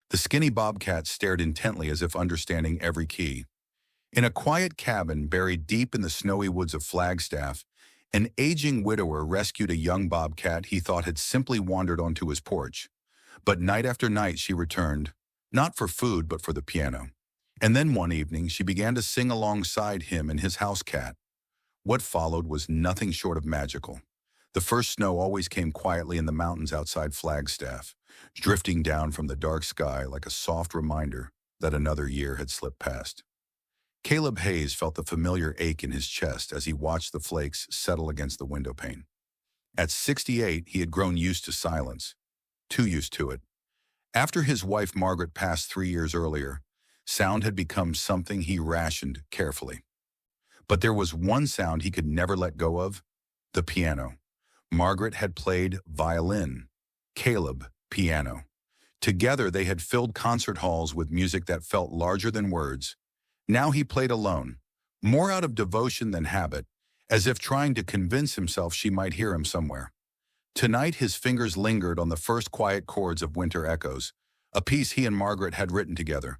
The skinny bobcat stared intently as if understanding every key. In a quiet cabin buried deep in the snowy woods of Flagstaff, an aging widower rescued a young bobcat he thought had simply wandered onto his porch. But night after night she returned, not for food but for the piano. And then one evening she began to sing alongside him and his house cat. What followed was nothing short of magical. The first snow always came quietly in the mountains outside Flagstaff, drifting down from the dark sky like a soft reminder that another year had slipped past. Caleb Hayes felt the familiar ache in his chest as he watched the flakes settle against the windowpane. At 68, he had grown used to silence, too used to it. After his wife Margaret passed 3 years earlier, sound had become something he rationed carefully. But there was one sound he could never let go of: the piano. Margaret had played violin, Caleb piano. Together they had filled concert halls with music that felt larger than words. Now he played alone, more out of devotion than habit, as if trying to convince himself she might hear him somewhere. Tonight his fingers lingered on the first quiet chords of Winter Echoes, a piece he and Margaret had written together.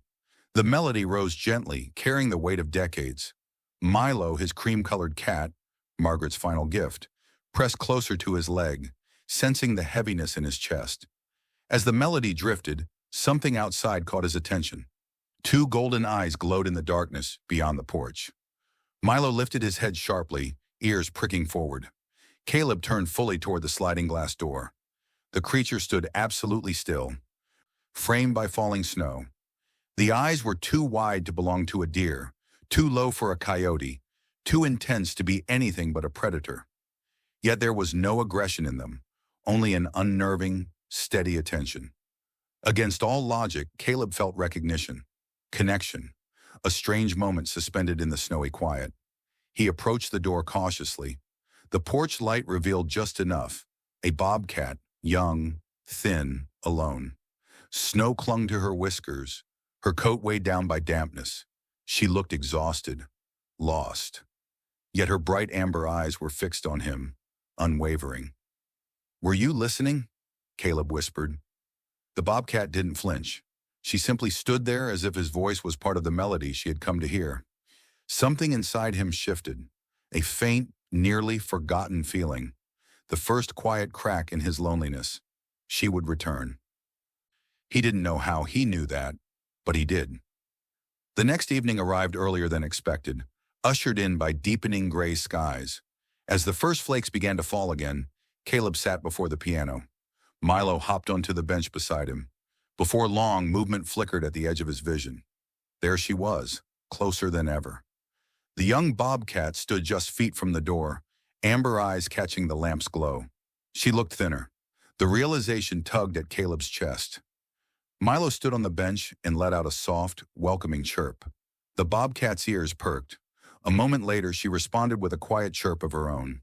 The melody rose gently, carrying the weight of decades. Milo, his cream-colored cat, Margaret's final gift, pressed closer to his leg, sensing the heaviness in his chest. As the melody drifted, something outside caught his attention. Two golden eyes glowed in the darkness beyond the porch. Milo lifted his head sharply, ears pricking forward. Caleb turned fully toward the sliding glass door. The creature stood absolutely still, framed by falling snow. The eyes were too wide to belong to a deer, too low for a coyote, too intense to be anything but a predator. Yet there was no aggression in them, only an unnerving, steady attention. Against all logic, Caleb felt recognition, connection, a strange moment suspended in the snowy quiet. He approached the door cautiously. The porch light revealed just enough: a bobcat, young, thin, alone. Snow clung to her whiskers, her coat weighed down by dampness. She looked exhausted, lost. Yet her bright amber eyes were fixed on him, unwavering. "Were you listening?" Caleb whispered. The bobcat didn't flinch. She simply stood there as if his voice was part of the melody she had come to hear. Something inside him shifted, a faint, nearly forgotten feeling, the first quiet crack in his loneliness. She would return. He didn't know how he knew that, but he did. The next evening arrived earlier than expected, ushered in by deepening gray skies. As the first flakes began to fall again, Caleb sat before the piano. Milo hopped onto the bench beside him. Before long, movement flickered at the edge of his vision. There she was, closer than ever. The young bobcat stood just feet from the door, amber eyes catching the lamp's glow. She looked thinner. The realization tugged at Caleb's chest. Milo stood on the bench and let out a soft, welcoming chirp. The bobcat's ears perked. A moment later, she responded with a quiet chirp of her own.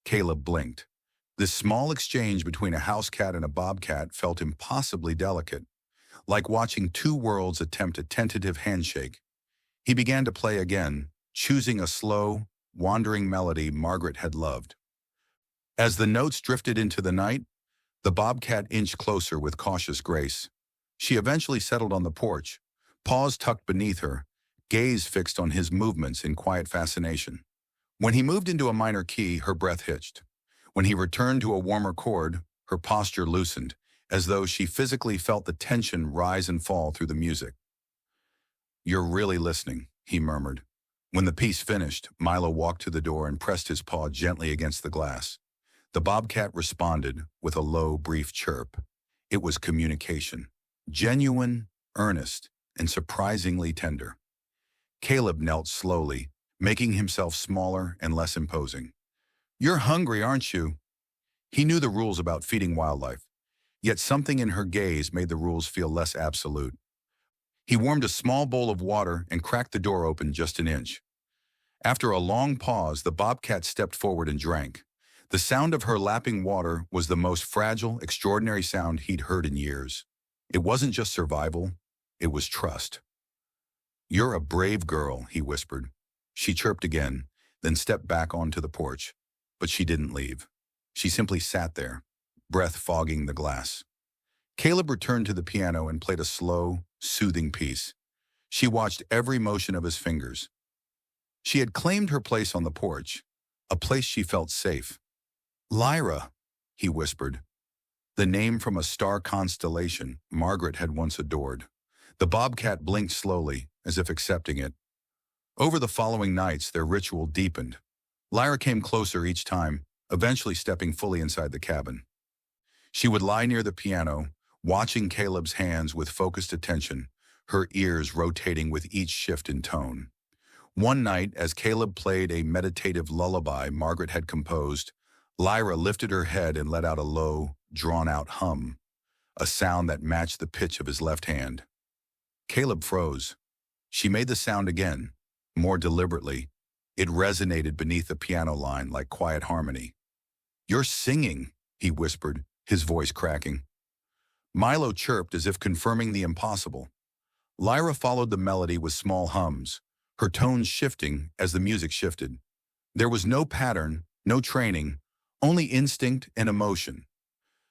Caleb blinked. This small exchange between a house cat and a bobcat felt impossibly delicate, like watching two worlds attempt a tentative handshake. He began to play again, choosing a slow, wandering melody Margaret had loved. As the notes drifted into the night, the bobcat inched closer with cautious grace. She eventually settled on the porch, paws tucked beneath her, gaze fixed on his movements in quiet fascination. When he moved into a minor key, her breath hitched. When he returned to a warmer chord, her posture loosened, as though she physically felt the tension rise and fall through the music. "You're really listening," he murmured. When the piece finished, Milo walked to the door and pressed his paw gently against the glass. The bobcat responded with a low, brief chirp. It was communication, genuine, earnest, and surprisingly tender. Caleb knelt slowly, making himself smaller and less imposing. "You're hungry, aren't you?" He knew the rules about feeding wildlife, yet something in her gaze made the rules feel less absolute. He warmed a small bowl of water and cracked the door open just an inch. After a long pause, the bobcat stepped forward and drank. The sound of her lapping water was the most fragile, extraordinary sound he'd heard in years. It wasn't just survival, it was trust. "You're a brave girl," he whispered. She chirped again, then stepped back onto the porch. But she didn't leave. She simply sat there, breath fogging the glass. Caleb returned to the piano and played a slow, soothing piece. She watched every motion of his fingers. She had claimed her place on the porch, a place she felt safe. Lyra, he whispered, the name from a star constellation Margaret had once adored. The bobcat blinked slowly, as if accepting it. Over the following nights, their ritual deepened. Lyra came closer each time, eventually stepping fully inside the cabin. She would lie near the piano, watching Caleb's hands with focused attention, her ears rotating with each shift in tone. One night, as Caleb played a meditative lullaby Margaret had composed, Lyra lifted her head and let out a low, drawn-out hum, a sound that matched the pitch of his left hand. Caleb froze. She made the sound again, more deliberately. It resonated beneath the piano line like quiet harmony. "You're singing," he whispered, his voice cracking. Milo chirped as if confirming the impossible. Lyra followed the melody with small hums, her tones shifting as the music shifted. There was no pattern, no training, only instinct and emotion.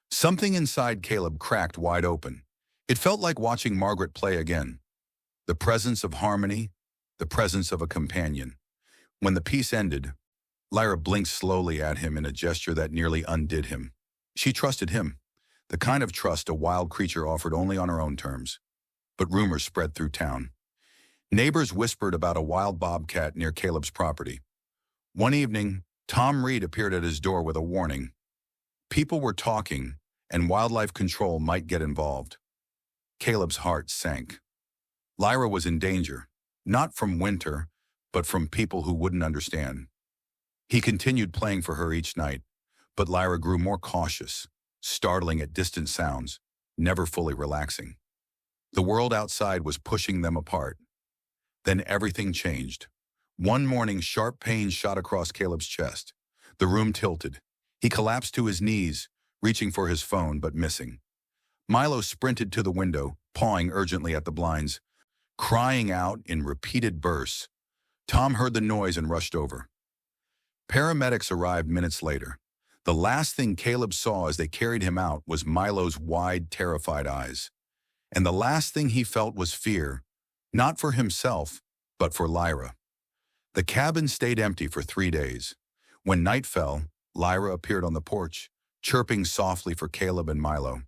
Something inside Caleb cracked wide open. It felt like watching Margaret play again. The presence of harmony, the presence of a companion. When the piece ended, Lyra blinked slowly at him in a gesture that nearly undid him. She trusted him, the kind of trust a wild creature offered only on her own terms. But rumors spread through town. Neighbors whispered about a wild bobcat near Caleb's property. One evening, Tom Reed appeared at his door with a warning. People were talking, and wildlife control might get involved. Caleb's heart sank. Lyra was in danger, not from winter, but from people who wouldn't understand. He continued playing for her each night, but Lyra grew more cautious, startling at distant sounds, never fully relaxing. The world outside was pushing them apart. Then everything changed. One morning, sharp pains shot across Caleb's chest. The room tilted. He collapsed to his knees, reaching for his phone but missing. Milo sprinted to the window, pawing urgently at the blinds, crying out in repeated bursts. Tom heard the noise and rushed over. Paramedics arrived minutes later. The last thing Caleb saw as they carried him out was Milo's wide, terrified eyes. And the last thing he felt was fear, not for himself, but for Lyra. The cabin stayed empty for 3 days. When night fell, Lyra appeared on the porch, chirping softly for Caleb and Milo.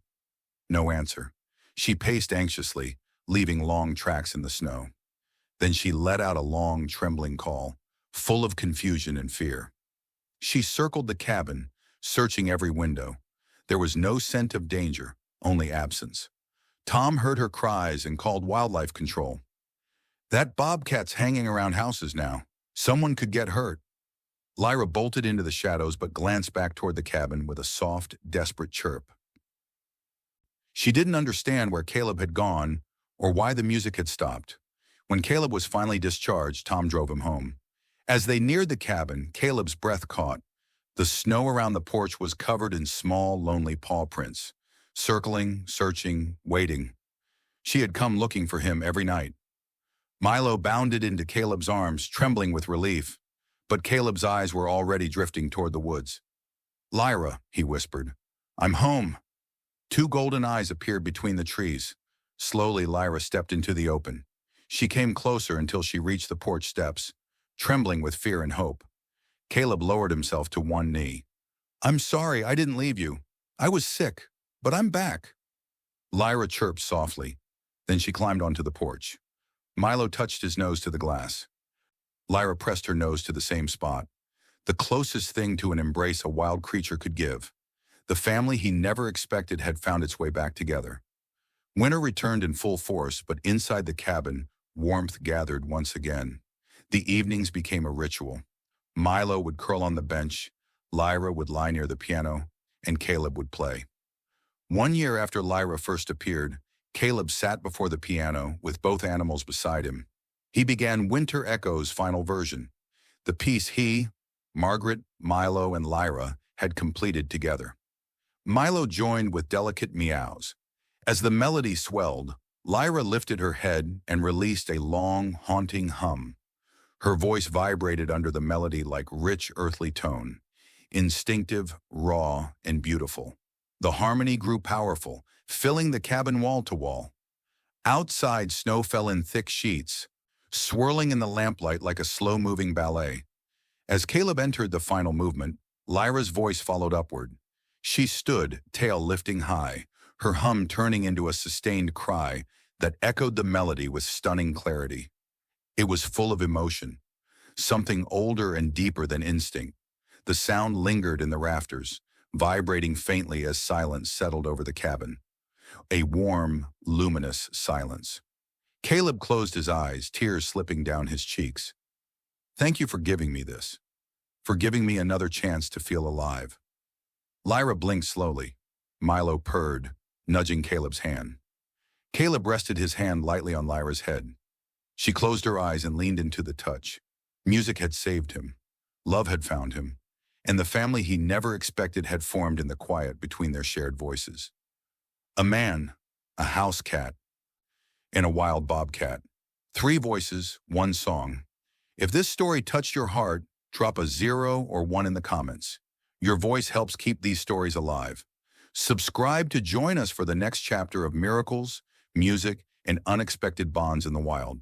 No answer. She paced anxiously, leaving long tracks in the snow. Then she let out a long, trembling call, full of confusion and fear. She circled the cabin, searching every window. There was no scent of danger, only absence. Tom heard her cries and called wildlife control. "That bobcat's hanging around houses now. Someone could get hurt." Lyra bolted into the shadows but glanced back toward the cabin with a soft, desperate chirp. She didn't understand where Caleb had gone or why the music had stopped. When Caleb was finally discharged, Tom drove him home. As they neared the cabin, Caleb's breath caught. The snow around the porch was covered in small, lonely paw prints, circling, searching, waiting. She had come looking for him every night. Milo bounded into Caleb's arms, trembling with relief, but Caleb's eyes were already drifting toward the woods. "Lyra," he whispered, "I'm home." 2 golden eyes appeared between the trees. Slowly, Lyra stepped into the open. She came closer until she reached the porch steps, trembling with fear and hope. Caleb lowered himself to one knee. "I'm sorry, I didn't leave you. I was sick, but I'm back." Lyra chirped softly. Then she climbed onto the porch. Milo touched his nose to the glass. Lyra pressed her nose to the same spot, the closest thing to an embrace a wild creature could give. The family he never expected had found its way back together. Winter returned in full force, but inside the cabin, warmth gathered once again. The evenings became a ritual. Milo would curl on the bench, Lyra would lie near the piano, and Caleb would play. 1 year after Lyra first appeared, Caleb sat before the piano with both animals beside him. He began Winter Echo's final version, the piece he, Margaret, Milo, and Lyra had completed together. Milo joined with delicate meows. As the melody swelled, Lyra lifted her head and released a long, haunting hum. Her voice vibrated under the melody like rich earthly tone, instinctive, raw, and beautiful. The harmony grew powerful, filling the cabin wall to wall. Outside, snow fell in thick sheets, swirling in the lamplight like a slow-moving ballet. As Caleb entered the final movement, Lyra's voice followed upward. She stood, tail lifting high, her hum turning into a sustained cry that echoed the melody with stunning clarity. It was full of emotion, something older and deeper than instinct. The sound lingered in the rafters, vibrating faintly as silence settled over the cabin. A warm, luminous silence. Caleb closed his eyes, tears slipping down his cheeks. "Thank you for giving me this, for giving me another chance to feel alive." Lyra blinked slowly. Milo purred, nudging Caleb's hand. Caleb rested his hand lightly on Lyra's head. She closed her eyes and leaned into the touch. Music had saved him. Love had found him. And the family he never expected had formed in the quiet between their shared voices. A man, a house cat, and a wild bobcat. 3 voices, 1 song. If this story touched your heart, drop a 0 or 1 in the comments. Your voice helps keep these stories alive. Subscribe to join us for the next chapter of miracles, music, and unexpected bonds in the wild.